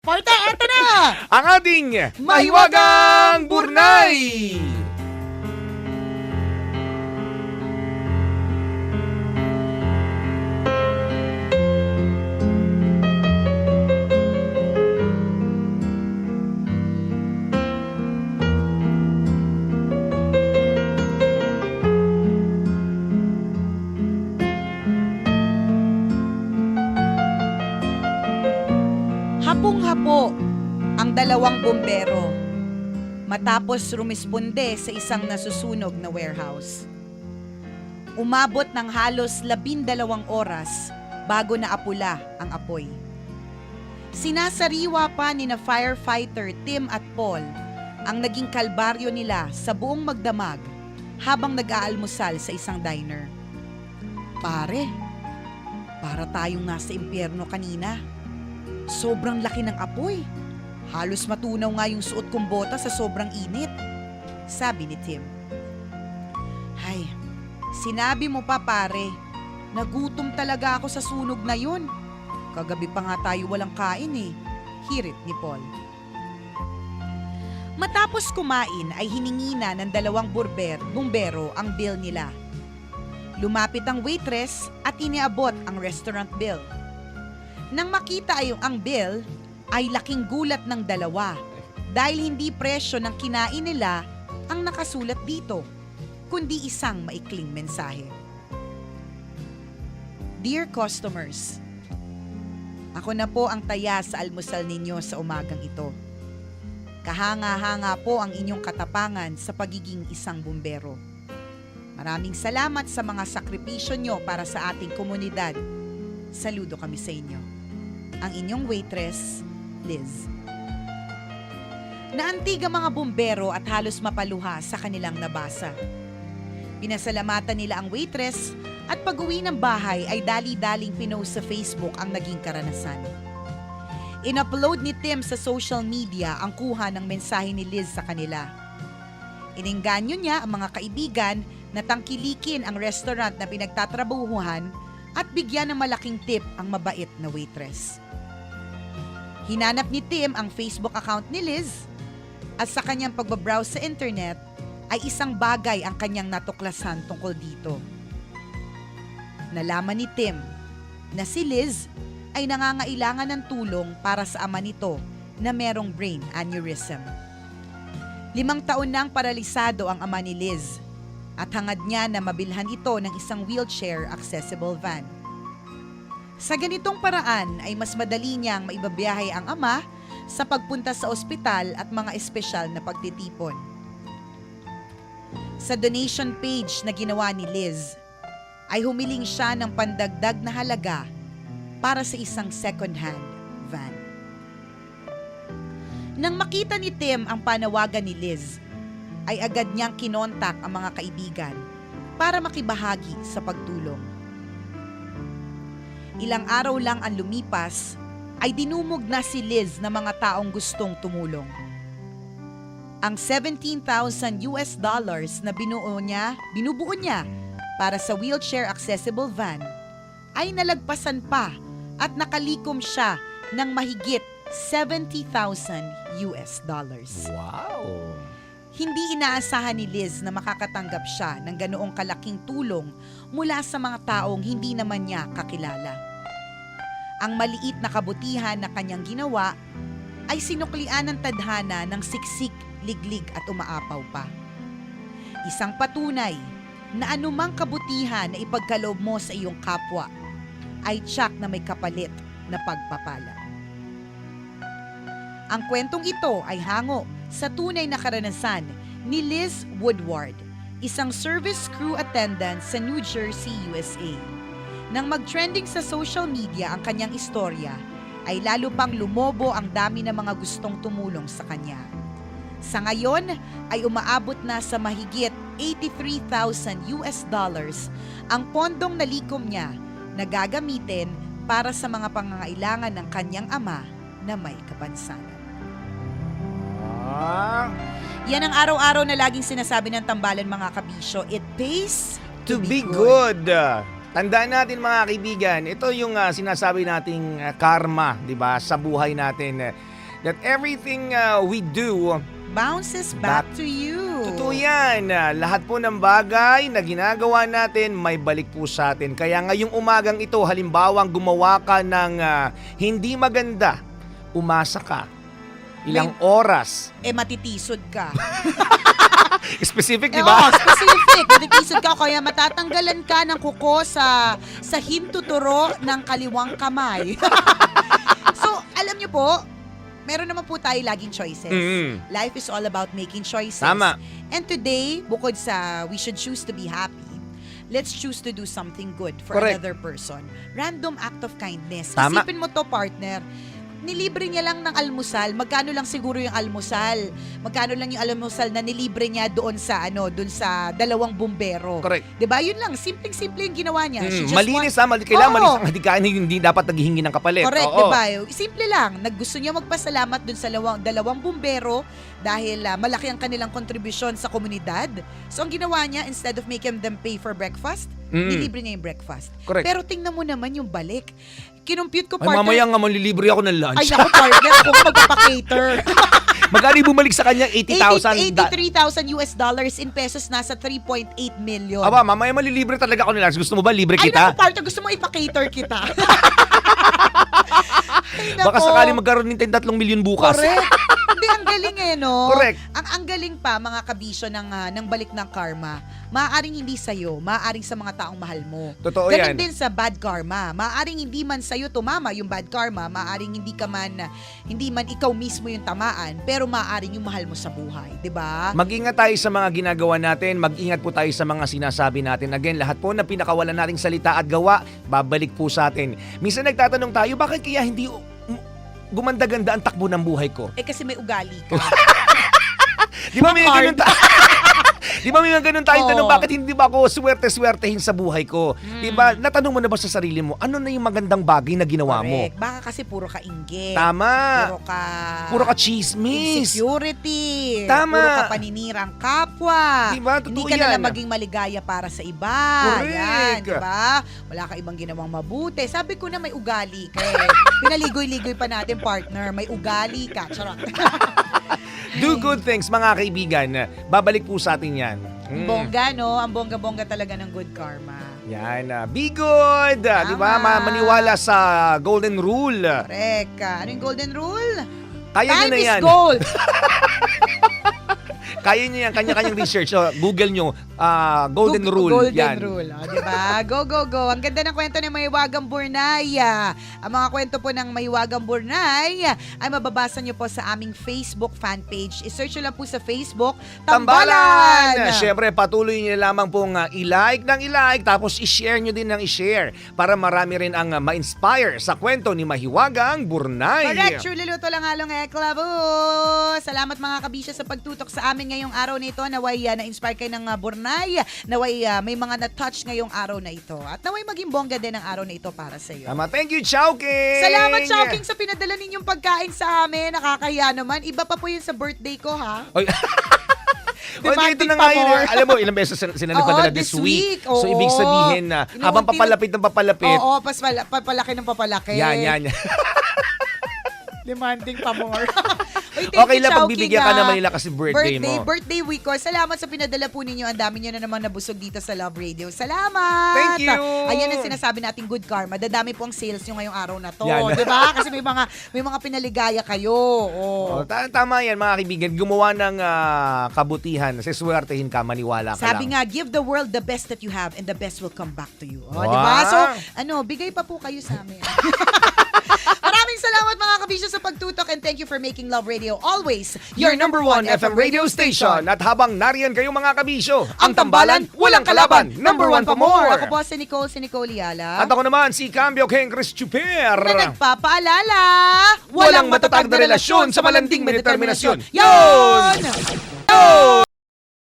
Parte, eto na! Ang ating Mahiwagang Burnay! Hapong-hapo ang dalawang bumbero matapos rumisponde sa isang nasusunog na warehouse. Umabot ng halos 12 oras bago naapula ang apoy. Sinasariwa pa ni na firefighter Tim at Paul ang naging kalbaryo nila sa buong magdamag habang nag-aalmusal sa isang diner. Pare, para tayong nasa impyerno kanina. Sobrang laki ng apoy. Halos matunaw nga yung suot kong bota sa sobrang init, sabi ni Tim. Hay, sinabi mo pa pare, nagutom talaga ako sa sunog na yun. Kagabi pa nga tayo walang kain eh, hirit ni Paul. Matapos kumain ay hiningi na ng dalawang bumbero ang bill nila. Lumapit ang waitress at iniabot ang restaurant bill. Nang makita ang bill, ay laking gulat ng dalawa dahil hindi presyo ng kinain nila ang nakasulat dito, kundi isang maikling mensahe. Dear customers, ako na po ang taya sa almusal ninyo sa umagang ito. Kahanga-hanga po ang inyong katapangan sa pagiging isang bumbero. Maraming salamat sa mga sakripisyo nyo para sa ating komunidad. Saludo kami sa inyo. Ang inyong waitress, Liz. Naantig ang mga bumbero at halos mapaluha sa kanilang nabasa. Pinasalamatan nila ang waitress at pag-uwi ng bahay ay dali-daling pinost sa Facebook ang naging karanasan. In-upload ni Tim sa social media ang kuha ng mensahe ni Liz sa kanila. Inengganyo niya ang mga kaibigan na tangkilikin ang restaurant na pinagtatrabahuhan at bigyan ng malaking tip ang mabait na waitress. Hinanap ni Tim ang Facebook account ni Liz at sa kanyang pagbabrowse sa internet ay isang bagay ang kanyang natuklasan tungkol dito. Nalaman ni Tim na si Liz ay nangangailangan ng tulong para sa ama nito na merong brain aneurysm. 5 taon nang paralisado ang ama ni Liz at hangad niya na mabilhan ito ng isang wheelchair accessible van. Sa ganitong paraan ay mas madali niyang maibabiyahe ang ama sa pagpunta sa ospital at mga espesyal na pagtitipon. Sa donation page na ginawa ni Liz, ay humiling siya ng pandagdag na halaga para sa isang second-hand van. Nang makita ni Tim ang panawagan ni Liz, ay agad niyang kinontak ang mga kaibigan para makibahagi sa pagtulong. Ilang araw lang ang lumipas, ay dinumog na si Liz ng mga taong gustong tumulong. Ang $17,000 na binubuo niya para sa wheelchair accessible van ay nalagpasan pa at nakalikom siya ng mahigit $70,000. Wow! Hindi inaasahan ni Liz na makakatanggap siya ng ganoong kalaking tulong mula sa mga taong hindi naman niya kakilala. Ang maliit na kabutihan na kanyang ginawa ay sinuklian ng tadhana ng siksik, liglig at umaapaw pa. Isang patunay na anumang kabutihan na ipagkaloob mo sa iyong kapwa ay tiyak na may kapalit na pagpapala. Ang kwentong ito ay hango sa tunay na karanasan ni Liz Woodward, isang service crew attendant sa New Jersey, USA. Nang mag-trending sa social media ang kanyang istorya, ay lalo pang lumobo ang dami ng mga gustong tumulong sa kanya. Sa ngayon ay umaabot na sa mahigit $83,000 ang pondong nalikom niya na gagamitin para sa mga pangangailangan ng kanyang ama na may kapansanan. Yan ang araw-araw na laging sinasabi ng tambalan mga kabisyo. It pays To be good. Tandaan natin mga kaibigan, ito yung sinasabi nating karma, 'di ba, sa buhay natin. that everything we do, Bounces back to you. totoo yan. Lahat po ng bagay na ginagawa natin, may balik po sa atin. Kaya ngayong umagang ito, halimbawa gumawa ka ng hindi maganda, umasa ka. Ilang oras. Matitisod ka. Specific, di Oo, ba? specific. Matitisod ka, kaya matatanggalan ka ng kuko sa hintuturo ng kaliwang kamay. So, alam niyo po, meron naman po tayo laging choices. Life is all about making choices. Tama. And today, bukod sa we should choose to be happy, let's choose to do something good for Correct. another person. Random act of kindness. Tama. Isipin mo to, partner. Nilibre niya lang ng almusal. Magkano lang siguro yung almusal? Magkano lang yung almusal na nilibre niya doon sa dalawang bumbero? Correct. 'Di ba? Yun lang, simpleng-simple yung ginawa niya. She just Malinis Oo. kailangan malinis ang hadikain, hindi dapat naghihingi ng kapalit. Correct, Oo. 'di ba? Simple lang. Naggusto niya magpasalamat dun sa dalawang bumbero dahil malaki ang kanilang kontribusyon sa komunidad. So ang ginawa niya, instead of making them pay for breakfast, nilibre niya yung breakfast. Correct. Pero tingnan mo naman yung balik. Kinumpute ko, Ay, partner. mamaya nga manlilibre ako ng lunch. Ay, naku, partner. Ako magpapakater. Magkano yung bumalik sa kanya? 80,000. 83,000 US dollars in pesos, nasa 3.8 million. Aba, mamaya malilibre talaga ako ng lunch. Gusto mo ba libre Ay, kita? naku, partner. Gusto mo ipakater kita. Ay, naku. Baka sakaling magkaroon ng 3 milyon bukas. Correct. Hindi, ang galing no? Correct. Ang galing pa, mga kabisyo ng balik ng karma. Maaaring hindi sa'yo, maaaring sa mga taong mahal mo. Totoo Ganun yan. din sa bad karma. Maaaring hindi man sa'yo tumama yung bad karma, maaaring hindi man ikaw mismo yung tamaan, pero maaaring yung mahal mo sa buhay, 'di ba? Mag-ingat tayo sa mga ginagawa natin, mag-ingat po tayo sa mga sinasabi natin. Again, lahat po na pinakawalan nating salita at gawa, babalik po sa atin. Minsan nagtatanong tayo, bakit kaya hindi gumanda-ganda ang takbo ng buhay ko? Kasi may ugali ka. Di ba may Hard. ganun Di ba may ganun tayong Oo. tanong, bakit hindi ba ako swerte-swertehin sa buhay ko? Di ba, natanong mo na ba sa sarili mo, ano na yung magandang bagay na ginawa mo? Correct. Baka kasi puro ka inggit. Tama. Puro ka chismis. insecurity. Tama. Puro ka paninirang kapwa. Diba? Totoo Hindi ka na yan. lang maging maligaya para sa iba. Correct. Yan, diba? Wala ka ibang ginawang mabuti. Sabi ko na may ugali ka eh. Pinaligoy-ligoy pa natin, partner. May ugali ka. Charot. Do good things, mga kaibigan. Babalik po sa atin yan. Bongga, no? Ang bongga-bongga talaga ng good karma. Yan. Be good. Di ba? Maniwala sa golden rule. Correct. Ano yung golden rule? Kaya nyo Time na is yan. gold. Kaya nyo yan. Kanya-kanyang research. So, Google nyo. Golden rule. Golden yan. rule. O, diba? Go, go, go. Ang ganda ng kwento ng Mahiwagang Burnay. Ang mga kwento po ng Mahiwagang Burnay ay mababasa nyo po sa aming Facebook fan page. I-search nyo lang po sa Facebook, Tambalan! Siyempre, patuloy nyo lamang pong i-like ng i-like, tapos i-share nyo din ng i-share para marami rin ang ma-inspire sa kwento ni Mahiwagang Burnay. Correct. True Luluto lang halong eklabo. Salamat mga kabisya sa pagtutok sa amin ngayong araw na ito. Naway na-inspire kayo ng Burnay. Naway may mga na-touch ngayong araw na ito. At naway maging bongga din ang araw na ito para sa iyo. Tama. Thank you, Chowking! Salamat, Chowking, sa pinadala ninyong pagkain sa amin. Nakakahiya naman. Iba pa po yun sa birthday ko, ha? Oy. Oy, Demanding dito na pa nga yun. more. Alam mo, ilang beses sila nagpadala Oo, this this week. week. So, Oo. ibig sabihin na habang papalapit ng papalapit. Oo, papalaki ng papalaki. Yan. Demanding pa more. Uy, thank Okay you, lang, Chowking, pagbibigyan ka naman nila kasi birthday mo. Birthday week ko. Salamat sa pinadala po ninyo. Ang dami nyo na naman nabusog dito sa Love Radio. Salamat! Thank you! Ayan ang sinasabi nating good karma. Dadami po ang sales nyo ngayong araw na to. Yan. Diba? Kasi may mga pinaligaya kayo. Oh. Tama yan, mga kaibigan. Gumawa ng kabutihan. Siswertehin ka, maniwala ka Sabi lang. nga, give the world the best that you have and the best will come back to you. Oh, Wow. diba? So, bigay pa po kayo sa amin. Maraming salamat mga kabisyo sa pagtutok and thank you for making Love Radio always Your number one FM radio station. At habang nariyan kayong mga kabisyo, ang tambalan, walang kalaban. Number one pa more. Ako po si Nicole Yala. At ako naman, si Cambio King Chris Chuper. Na nagpapaalala, Walang matatag na relasyon sa malanding may determinasyon. Yon!